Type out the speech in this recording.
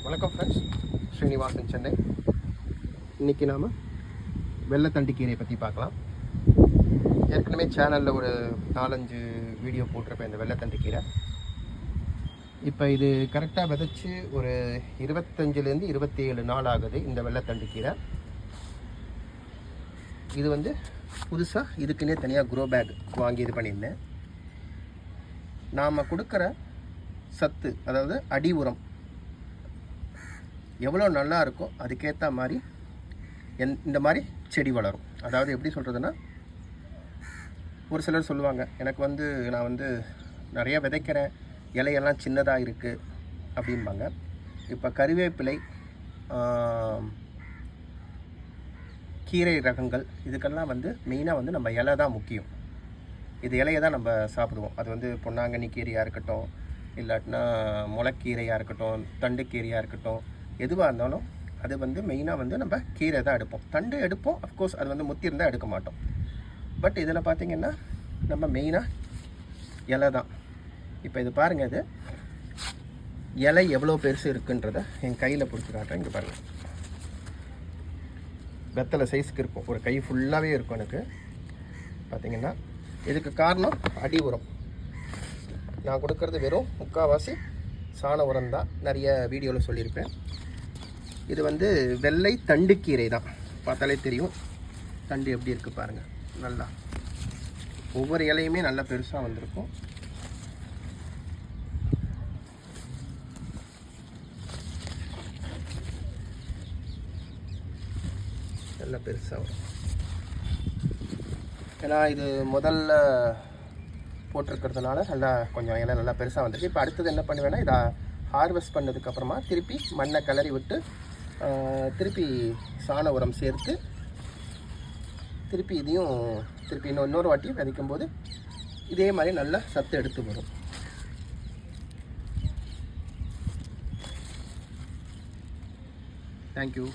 வணக்கம் ஃப்ரெண்ட்ஸ், ஸ்ரீனிவாசன் சென்னை. இன்றைக்கி நாம் வெள்ளைத்தண்டு கீரையை பற்றி பார்க்கலாம். ஏற்கனவே சேனலில் ஒரு 4-5 வீடியோ போட்டிருப்பேன் இந்த வெள்ளைத்தண்டு கீரை. இப்போ இது கரெக்டாக விதைச்சி ஒரு 25லேருந்து 27 நாள் ஆகுது இந்த வெள்ளைத்தண்டு கீரை. இது வந்து புதுசாக இதுக்குன்னே தனியாக க்ரோ பேக் வாங்கி இது பண்ணியிருந்தேன். நாம் கொடுக்குற சத்து, அதாவது அடி உரம் எவ்வளோ நல்லா இருக்கோ அதுக்கேற்ற மாதிரி இந்த மாதிரி செடி வளரும். அதாவது எப்படி சொல்கிறதுன்னா, ஒரு சிலர் சொல்லுவாங்க, எனக்கு நான் நிறைய விதைக்கிறேன், இலையெல்லாம் சின்னதாக இருக்குது அப்படின்பாங்க. இப்போ கறிவேப்பிலை, கீரை ரகங்கள் இதுக்கெல்லாம் மெயினாக நம்ம இலை தான் முக்கியம். இது இலையை தான் நம்ம சாப்பிடுவோம். அது பொன்னாங்கண்ணி கீரையாக இருக்கட்டும், இல்லாட்டினா முளைக்கீரையாக இருக்கட்டும், தண்டு கீரையாக இருக்கட்டும், எதுவாக இருந்தாலும் அது மெயினாக நம்ம கீரை தான் எடுப்போம். தண்டு எடுப்போம், அஃப்கோர்ஸ் அது முத்தி இருந்தால் எடுக்க மாட்டோம். பட் இதில் பார்த்திங்கன்னா நம்ம மெயினாக இலை தான். இப்போ இது பாருங்கள், இது இலை எவ்வளோ பெருசு இருக்குன்றதை என் கையில் பிடிச்சி காட்டுறேன். இங்கே பாருங்கள், வெத்தலை சைஸுக்கு இருக்கும், ஒரு கை ஃபுல்லாகவே இருக்கும் எனக்கு. பார்த்திங்கன்னா இதுக்கு காரணம் அடி உரம். நான் கொடுக்கறது வெறும் 3/4 சாண உரம் தான். நிறைய வீடியோவில் சொல்லியிருப்பேன். இது வெள்ளை தண்டு கீரை தான். பார்த்தாலே தெரியும் தண்டு எப்படி இருக்குது பாருங்கள். நல்லா ஒவ்வொரு இலையுமே நல்லா பெருசாக வந்திருக்கும். நல்லா பெருசாக வரும். ஏன்னா இது முதல்ல போட்டிருக்கிறதுனால நல்லா கொஞ்சம் இலை நல்லா பெருசாக வந்துருக்கு. இப்போ அடுத்தது என்ன பண்ணுவேன்னா, இதை ஹார்வெஸ்ட் பண்ணதுக்கப்புறமா திருப்பி மண்ணை கிளறி விட்டு திருப்பி சாண உரம் சேர்த்து திருப்பி இதையும் இன்னொரு வாட்டி விதைக்கும்போது இதே மாதிரி நல்லா சத்து எடுத்து வரும். தேங்க்யூ.